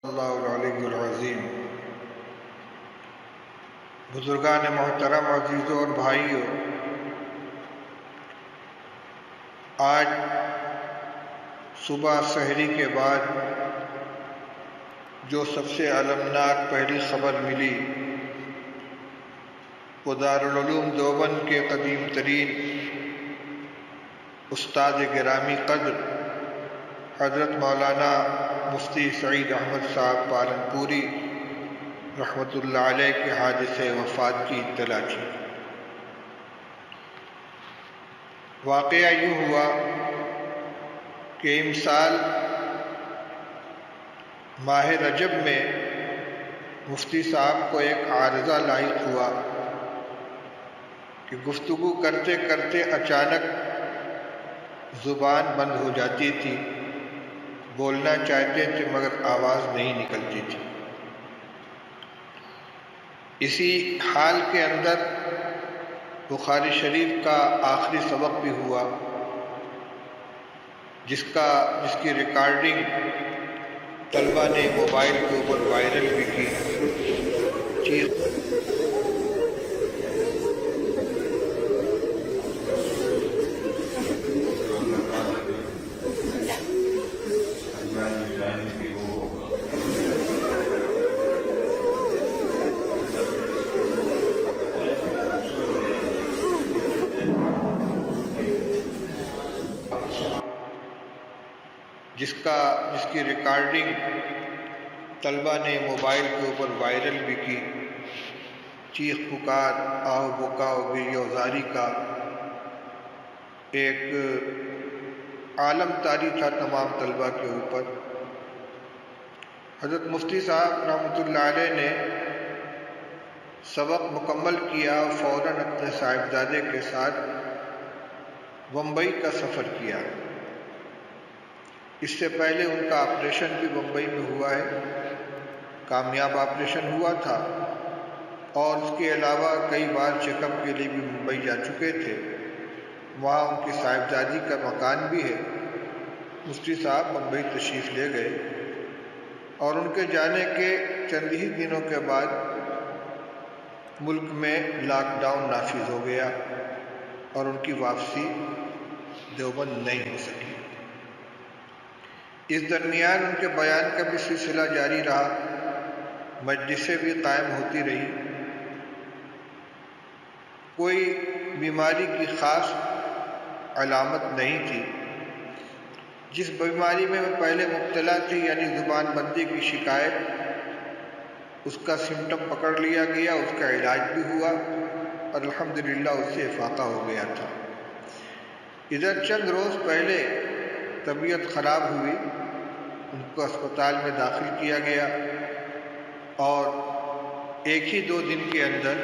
اللہ العلی العظیم۔ بزرگان محترم، عزیزوں اور بھائیوں، آج صبح سحری کے بعد جو سب سے المناک پہلی خبر ملی وہ دارالعلوم دیوبند کے قدیم ترین استاد گرامی قدر حضرت مولانا مفتی سعید احمد صاحب پالنپوری رحمۃ اللہ علیہ کے حادث وفات کی اطلاع تھی۔ واقعہ یوں ہوا کہ امسال ماہ رجب میں مفتی صاحب کو ایک عارضہ لاحق ہوا کہ گفتگو کرتے کرتے اچانک زبان بند ہو جاتی تھی، بولنا چاہتے تھے مگر آواز نہیں نکلتی تھی۔ اسی حال کے اندر بخاری شریف کا آخری سبق بھی ہوا، جس کی ریکارڈنگ طلبہ نے موبائل کے اوپر وائرل بھی کی۔ جس کی ریکارڈنگ طلبہ نے موبائل کے اوپر وائرل بھی کی۔ چیخ پکار، آہ بکا و گریہ و زاری کا ایک عالم طاری تھا تمام طلبہ کے اوپر۔ حضرت مفتی صاحب رحمۃ اللہ علیہ نے سبق مکمل کیا اور فوراً اپنے صاحبزادے کے ساتھ بمبئی کا سفر کیا۔ اس سے پہلے ان کا آپریشن بھی بمبئی میں ہوا ہے، کامیاب آپریشن ہوا تھا، اور اس کے علاوہ کئی بار چیک اپ کے لیے بھی ممبئی جا چکے تھے۔ وہاں ان کی صاحبزادی کا مکان بھی ہے۔ مفتی صاحب بمبئی تشریف لے گئے اور ان کے جانے کے چند ہی دنوں کے بعد ملک میں لاک ڈاؤن نافذ ہو گیا اور ان کی واپسی دیوبند نہیں ہو سکی۔ اس درمیان ان کے بیان کا بھی سلسلہ جاری رہا، مجلسیں بھی قائم ہوتی رہی۔ کوئی بیماری کی خاص علامت نہیں تھی۔ جس بیماری میں وہ پہلے مبتلا تھی، یعنی زبان بندی کی شکایت، اس کا سمٹم پکڑ لیا گیا، اس کا علاج بھی ہوا اور الحمدللہ اس سے افاقہ ہو گیا تھا۔ ادھر چند روز پہلے طبیعت خراب ہوئی، ان کو اسپتال میں داخل کیا گیا اور ایک ہی 2 دن کے اندر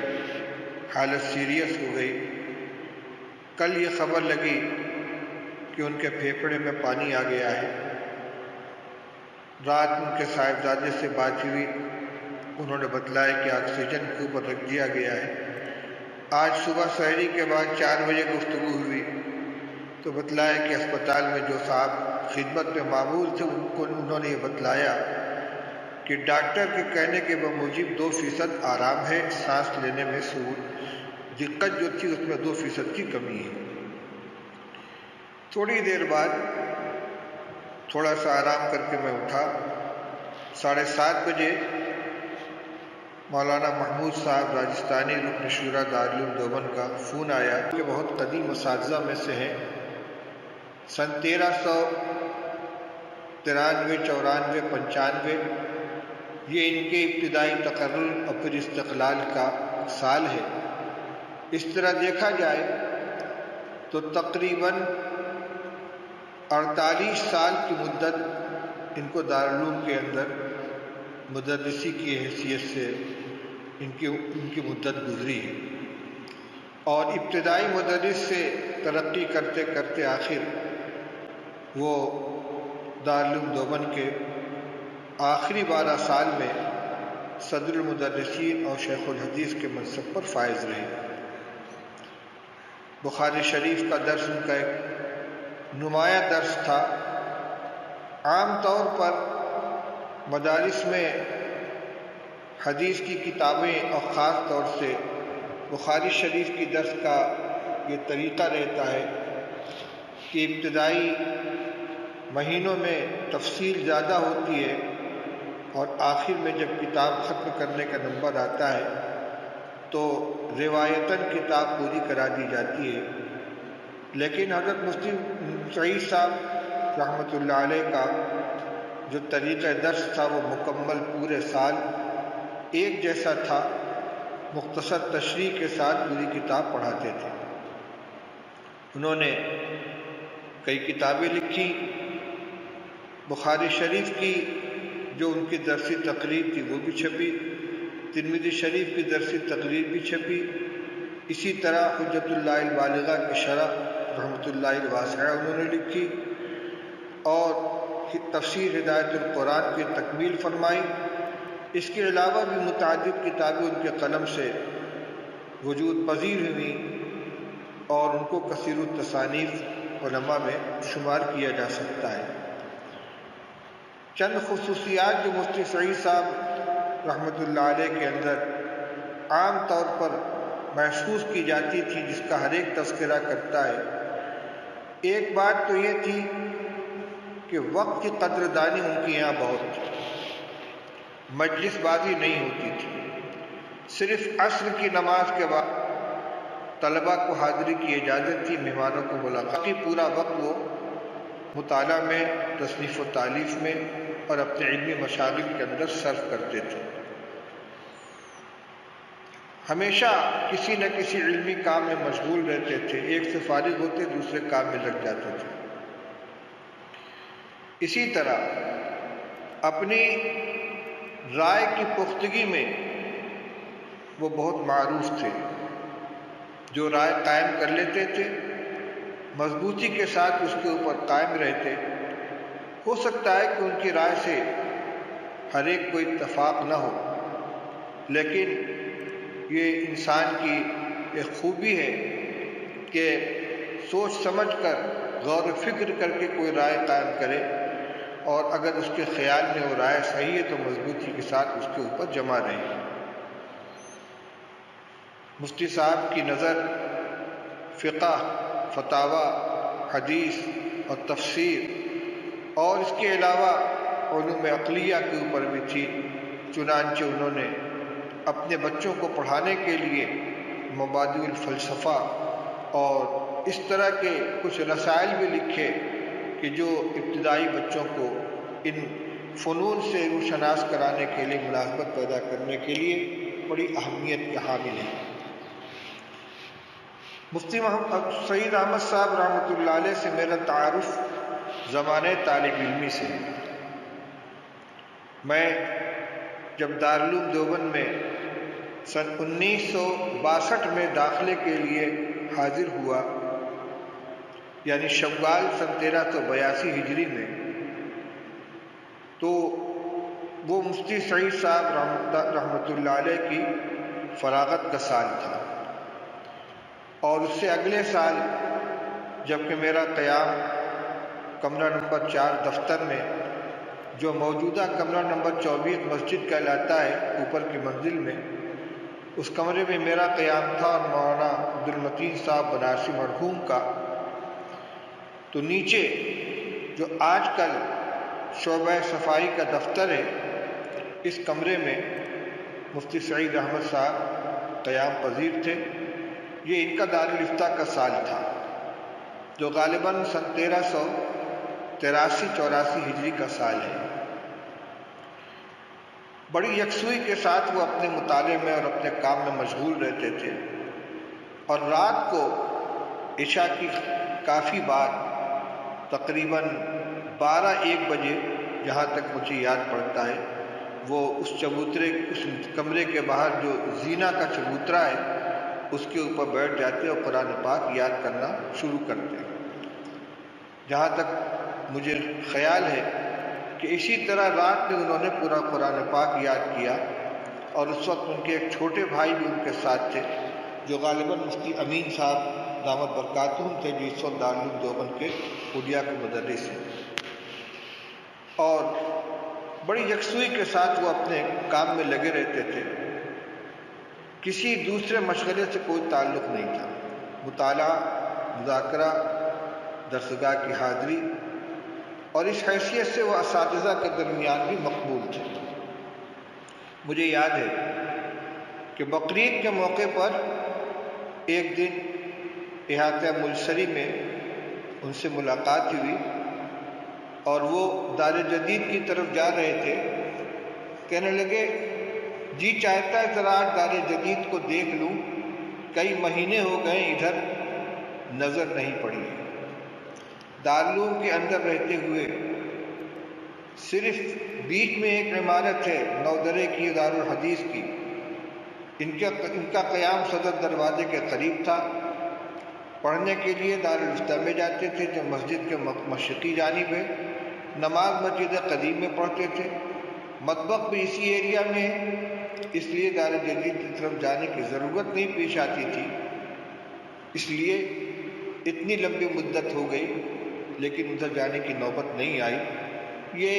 حالت سیریس ہو گئی۔ کل یہ خبر لگی کہ ان کے پھیپھڑے میں پانی آ گیا ہے۔ رات ان کے صاحبزادے سے بات ہوئی، انہوں نے بتلایا کہ آکسیجن کے اوپر رکھ دیا گیا ہے۔ آج صبح سحری کے بعد 4 بجے گفتگو ہوئی تو بتلایا کہ اسپتال میں جو صاحب خدمت میں معمول تھے انہوں نے یہ بتلایا کہ ڈاکٹر کے کہنے کے بموجب 2% آرام ہے، سانس لینے میں دقت جو تھی اس میں 2% کی کمی ہے۔ تھوڑی دیر بعد تھوڑا سا آرام کر کے میں اٹھا، 7:30 بجے مولانا محمود صاحب راجستانی رکن شورا دارالعلوم دیوبند کا فون آیا کہ بہت قدیم اساتذہ میں سے ہیں، سن 1393 94 95 یہ ان کے ابتدائی تقرر اور پھر استقلال کا سال ہے۔ اس طرح دیکھا جائے تو تقریباً 48 سال کی مدت ان کو دارالعلوم کے اندر مدرسی کی حیثیت سے ان کی مدت گزری ہے، اور ابتدائی مدرس سے ترقی کرتے کرتے آخر وہ دارالعلوم دیوبند کے آخری 12 سال میں صدر المدرسین اور شیخ الحدیث کے منصب پر فائز رہے۔ بخاری شریف کا درس ان کا ایک نمایاں درس تھا۔ عام طور پر مدارس میں حدیث کی کتابیں اور خاص طور سے بخاری شریف کی درس کا یہ طریقہ رہتا ہے کہ ابتدائی مہینوں میں تفصیل زیادہ ہوتی ہے اور آخر میں جب کتاب ختم کرنے کا نمبر آتا ہے تو روایتاً کتاب پوری کرا دی جاتی ہے. لیکن حضرت مفتی سعید صاحب رحمۃ اللہ علیہ کا جو طریقہ درس تھا وہ مکمل پورے سال ایک جیسا تھا. مختصر تشریح کے ساتھ پوری کتاب پڑھاتے تھے. انہوں نے کئی کتابیں لکھی. بخاری شریف کی جو ان کی درسی تقریر تھی وہ بھی چھپی. ترمذی شریف کی درسی تقریر بھی چھپی. اسی طرح حجت اللہ البالغہ کی شرح رحمۃ اللہ الواسعہ انہوں نے لکھی اور تفسیر ہدایت القرآن کی تکمیل فرمائی. اس کے علاوہ بھی متعدد کتابیں ان کے قلم سے وجود پذیر ہوئیں اور ان کو کثیر التصانیف علماء میں شمار کیا جا سکتا ہے. چند خصوصیات جو مفتی سعید صاحب رحمۃ اللہ علیہ کے اندر عام طور پر محسوس کی جاتی تھی جس کا ہر ایک تذکرہ کرتا ہے. ایک بات تو یہ تھی کہ وقت کی قدردانی ان کے یہاں بہت تھی. مجلس بازی نہیں ہوتی تھی. صرف عصر کی نماز کے بعد طلباء کو حاضری کی اجازت تھی. مہمانوں کو ملاقات کی. پورا وقت وہ مطالعہ میں، تصنیف و تالیف میں اور اپنے علمی مشاغل کے اندر صرف کرتے تھے. ہمیشہ کسی نہ کسی علمی کام میں مشغول رہتے تھے. ایک سے فارغ ہوتے دوسرے کام میں لگ جاتے تھے. اسی طرح اپنی رائے کی پختگی میں وہ بہت معروف تھے. جو رائے قائم کر لیتے تھے مضبوطی کے ساتھ اس کے اوپر قائم رہتے. ہو سکتا ہے کہ ان کی رائے سے ہر ایک کو اتفاق نہ ہو، لیکن یہ انسان کی ایک خوبی ہے کہ سوچ سمجھ کر غور و فکر کر کے کوئی رائے قائم کرے اور اگر اس کے خیال میں وہ رائے صحیح ہے تو مضبوطی کے ساتھ اس کے اوپر جمع رہے. مفتی صاحب کی نظر فقہ، فتاوی، حدیث اور تفسیر اور اس کے علاوہ علوم عقلیہ کے اوپر بھی تھی. چنانچہ انہوں نے اپنے بچوں کو پڑھانے کے لیے مبادئ الفلسفہ اور اس طرح کے کچھ رسائل بھی لکھے کہ جو ابتدائی بچوں کو ان فنون سے روشناس کرانے کے لیے، ملاحظت پیدا کرنے کے لیے بڑی اہمیت کے حامل ہیں. مفتی محمد سعید احمد صاحب رحمۃ اللہ علیہ سے میرا تعارف زمانۂ طالب علمی سے. میں جب دارالعلوم دیوبند میں سن 1962 میں داخلے کے لیے حاضر ہوا، یعنی شوال سن 1382 ہجری میں، تو وہ مفتی سعید صاحب رحمۃ اللہ علیہ کی فراغت کا سال تھا. اور اس سے اگلے سال جبکہ میرا قیام کمرہ نمبر 4 دفتر میں، جو موجودہ کمرہ نمبر 24 مسجد کہلاتا ہے اوپر کی منزل میں، اس کمرے میں میرا قیام تھا اور مولانا عبدالمتین صاحب بنارسی مرحوم کا. تو نیچے جو آج کل شعبہ صفائی کا دفتر ہے، اس کمرے میں مفتی سعید احمد صاحب قیام پذیر تھے. یہ ان کا دارالافتاء کا سال تھا جو غالباً سن 1383-84 ہجری کا سال ہے. بڑی یکسوئی کے ساتھ وہ اپنے مطالعے میں اور اپنے کام میں مشغول رہتے تھے اور رات کو عشاء کی کافی بعد تقریباً 12-1 بجے، جہاں تک مجھے یاد پڑتا ہے، وہ اس کمرے کے باہر جو زینہ کا چبوترا ہے اس کے اوپر بیٹھ جاتے اور قرآن پاک یاد کرنا شروع کرتے. جہاں تک مجھے خیال ہے کہ اسی طرح رات میں انہوں نے پورا قرآن پاک یاد کیا. اور اس وقت ان کے ایک چھوٹے بھائی بھی ان کے ساتھ تھے جو غالباً مفتی امین صاحب دامت برکاتہم تھے، جو اس وقت دارالعلوم دیوبند کے کلیہ کے مدرس ہیں. اور بڑی یکسوئی کے ساتھ وہ اپنے کام میں لگے رہتے تھے، کسی دوسرے مشغلے سے کوئی تعلق نہیں تھا۔ مطالعہ، مذاکرہ، درسگاہ کی حاضری، اور اس حیثیت سے وہ اساتذہ کے درمیان بھی مقبول تھے۔ مجھے یاد ہے کہ بقرعید کے موقع پر ایک دن احاطہ ملسری میں ان سے ملاقات ہوئی اور وہ دار جدید کی طرف جا رہے تھے۔ کہنے لگے جی چاہتا ہے ذرا دار جدید کو دیکھ لوں، کئی مہینے ہو گئے ادھر نظر نہیں پڑی۔ دارالعلوم کے اندر رہتے ہوئے صرف بیچ میں ایک عمارت ہے نودرے کی، دارالحدیث کی، ان کا قیام صدر دروازے کے قریب تھا۔ پڑھنے کے لیے دارالفتہ میں جاتے تھے جو مسجد کے مشرقی جانب ہے، نماز مسجد قدیم میں پڑھتے تھے، مطبخ بھی اسی ایریا میں ہے، اس لیے دار جدید کی طرف جانے کی ضرورت نہیں پیش آتی تھی۔ اس لیے اتنی لمبی مدت ہو گئی لیکن ادھر جانے کی نوبت نہیں آئی۔ یہ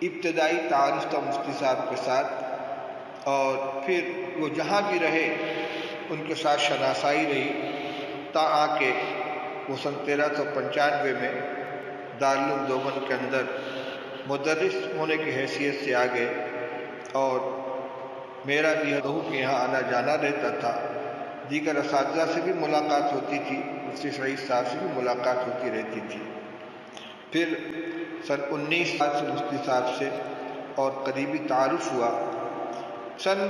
ابتدائی تعارف تھا مفتی صاحب کے ساتھ، اور پھر وہ جہاں بھی رہے ان کے ساتھ شناسائی رہی، تا آ کے وہ سن 1395 میں دارالعلوم دیوبند کے اندر مدرس ہونے کی حیثیت سے آ گئے، اور میرا بھی بہو کے یہاں آنا جانا رہتا تھا۔ دیگر اساتذہ سے بھی ملاقات ہوتی تھی، مفتی سعید صاحب سے بھی ملاقات ہوتی رہتی تھی۔ پھر سن 19 سال سے مفتی صاحب سے اور قریبی تعارف ہوا۔ سن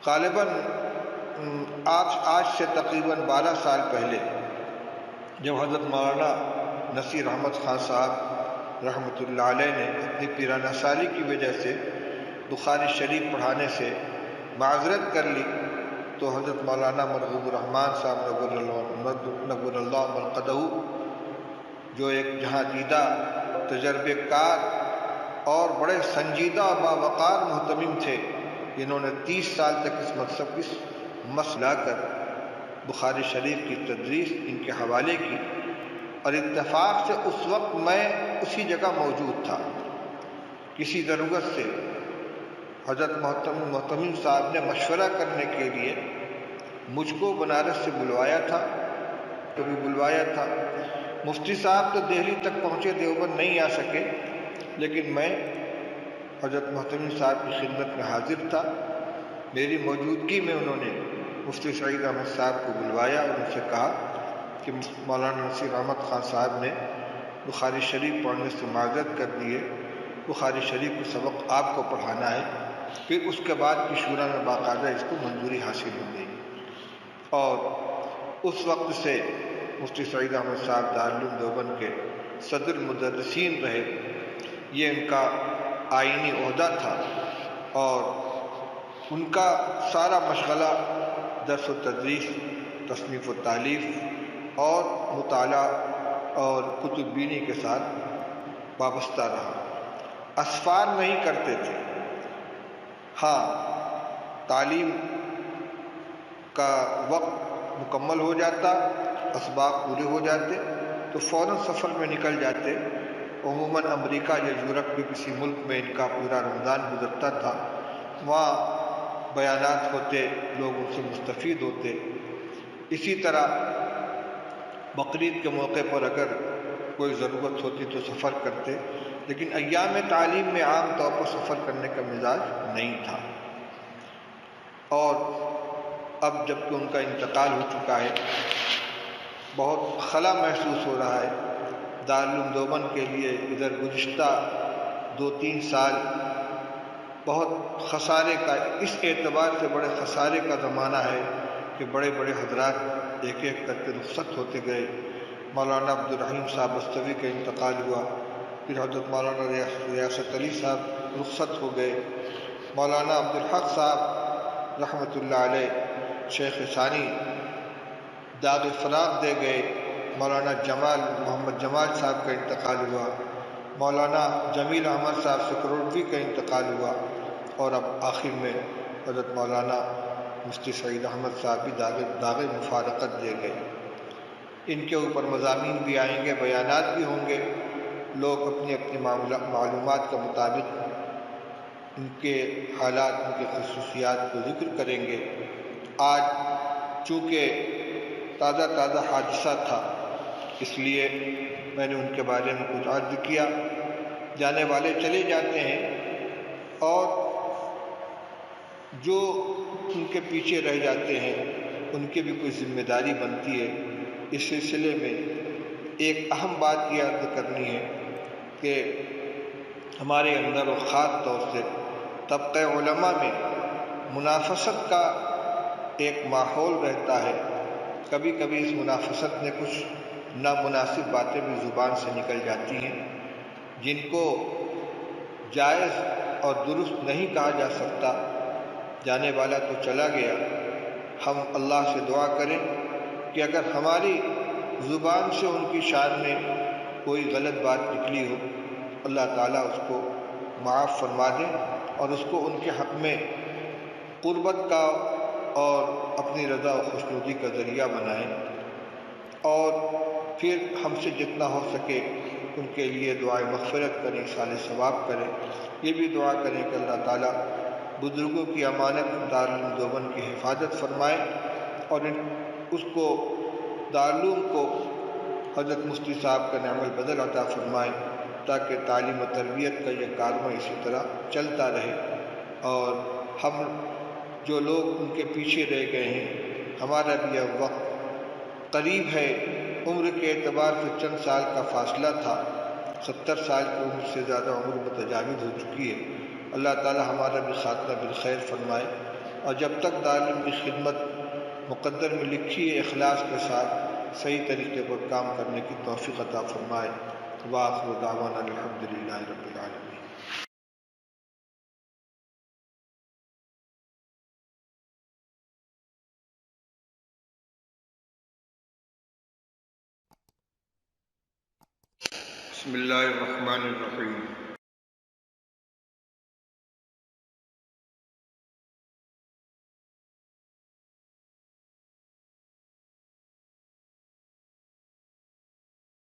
غالباً آج سے تقریباً 12 سال پہلے جب حضرت مولانا نصیر احمد خان صاحب رحمۃ اللہ علیہ نے اپنی پیرانہ سالی کی وجہ سے بخاری شریف پڑھانے سے معذرت کر لی، تو حضرت مولانا مرغوب الرحمان صاحب نور اللہ مرقدہ، جو ایک جہاں دیدہ تجربے کار اور بڑے سنجیدہ اور باوقار محتمم تھے، جنہوں نے 30 سال تک اس مسئلہ کر بخاری شریف کی تدریس ان کے حوالے کی، اور اتفاق سے اس وقت میں اسی جگہ موجود تھا۔ کسی ضرورت سے حضرت محتمم صاحب نے مشورہ کرنے کے لیے مجھ کو بنارس سے بلوایا تھا۔ مفتی صاحب تو دہلی تک پہنچے، دیوبند نہیں آ سکے، لیکن میں حضرت محتمم صاحب کی خدمت میں حاضر تھا۔ میری موجودگی میں انہوں نے مفتی سعید احمد صاحب کو بلوایا اور ان سے کہا کہ مولانا نصیر احمد خان صاحب نے بخاری شریف پڑھنے سے معذرت کر دی ہے، بخاری شریف کو سبق آپ کو پڑھانا ہے۔ پھر اس کے بعد کی شورا میں باقاعدہ اس کو منظوری حاصل ہو گئی، اور اس وقت سے مفتی سعید احمد صاحب دارالعلوم دیوبند کے صدر مدرسین رہے۔ یہ ان کا آئینی عہدہ تھا، اور ان کا سارا مشغلہ درس و تدریس، تصنیف و تالیف اور مطالعہ اور کتب بینی کے ساتھ وابستہ رہا۔ اسفار نہیں کرتے تھے، ہاں تعلیم کا وقت مکمل ہو جاتا، اسباق پورے ہو جاتے تو فوراً سفر میں نکل جاتے۔ عموماً امریکہ یا یورپ کے کسی ملک میں ان کا پورا رمضان گزرتا تھا، وہاں بیانات ہوتے، لوگ ان سے مستفید ہوتے۔ اسی طرح بقرعید کے موقع پر اگر کوئی ضرورت ہوتی تو سفر کرتے، لیکن ایام تعلیم میں عام طور پر سفر کرنے کا مزاج نہیں تھا۔ اور اب جب کہ ان کا انتقال ہو چکا ہے، بہت خلا محسوس ہو رہا ہے۔ دارالعلوم دیوبند کے لیے ادھر گزشتہ 2-3 سال بہت خسارے کا، اس اعتبار سے بڑے خسارے کا زمانہ ہے کہ بڑے بڑے حضرات ایک ایک کر کے رخصت ہوتے گئے۔ مولانا عبدالرحیم صاحب بستوی کا انتقال ہوا، پھر حضرت مولانا ریاست علی صاحب رخصت ہو گئے، مولانا عبدالحق صاحب رحمۃ اللہ علیہ شیخ ثانی داغ فراق دے گئے، مولانا محمد جمال صاحب کا انتقال ہوا، مولانا جمیل احمد صاحب سکروٹوی کا انتقال ہوا، اور اب آخر میں حضرت مولانا مفتی سعید احمد صاحب بھی داغ مفارقت دے گئے۔ ان کے اوپر مضامین بھی آئیں گے، بیانات بھی ہوں گے، لوگ اپنی اپنی معلومات کے مطابق ان کے حالات، ان کے خصوصیات کو ذکر کریں گے۔ آج چونکہ تازہ حادثہ تھا، اس لیے میں نے ان کے بارے میں کچھ عرض کیا۔ جانے والے چلے جاتے ہیں، اور جو ان کے پیچھے رہ جاتے ہیں ان کی بھی کوئی ذمہ داری بنتی ہے۔ اس سلسلے میں ایک اہم بات یہ عرض کرنی ہے کہ ہمارے اندر و خاص طور سے طبقہ علماء میں منافست کا ایک ماحول رہتا ہے۔ کبھی کبھی اس منافست میں کچھ نامناسب باتیں بھی زبان سے نکل جاتی ہیں، جن کو جائز اور درست نہیں کہا جا سکتا۔ جانے والا تو چلا گیا، ہم اللہ سے دعا کریں کہ اگر ہماری زبان سے ان کی شان میں کوئی غلط بات نکلی ہو، اللہ تعالیٰ اس کو معاف فرما دے اور اس کو ان کے حق میں قربت کا اور اپنی رضا و خوشنودی کا ذریعہ بنائیں، اور پھر ہم سے جتنا ہو سکے ان کے لیے دعائے مغفرت کریں، اصالِ ثواب کریں۔ یہ بھی دعا کریں کہ اللہ تعالیٰ بزرگوں کی امانت دارالعلوم دیوبند کی حفاظت فرمائے، اور اس کو دارالعلوم کو حضرت مفتی صاحب کا نعم البدل عطا فرمائے، تاکہ تعلیم و تربیت کا یہ کارواں اسی طرح چلتا رہے۔ اور ہم جو لوگ ان کے پیچھے رہ گئے ہیں، ہمارا بھی اب وقت قریب ہے۔ عمر کے اعتبار سے چند سال کا فاصلہ تھا، 70 سال کی عمر سے زیادہ عمر متجاوز ہو چکی ہے۔ اللہ تعالی ہمارا بھی خاتمہ بالخیر فرمائے، اور جب تک دارالعلوم کی خدمت مقدر میں لکھی ہے، اخلاص کے ساتھ صحیح طریقے پر کام کرنے کی توفیق عطا فرمائے۔ وآخر دعوانا الحمدللہ رب العالمین۔ بسم اللہ الرحمن الرحیم۔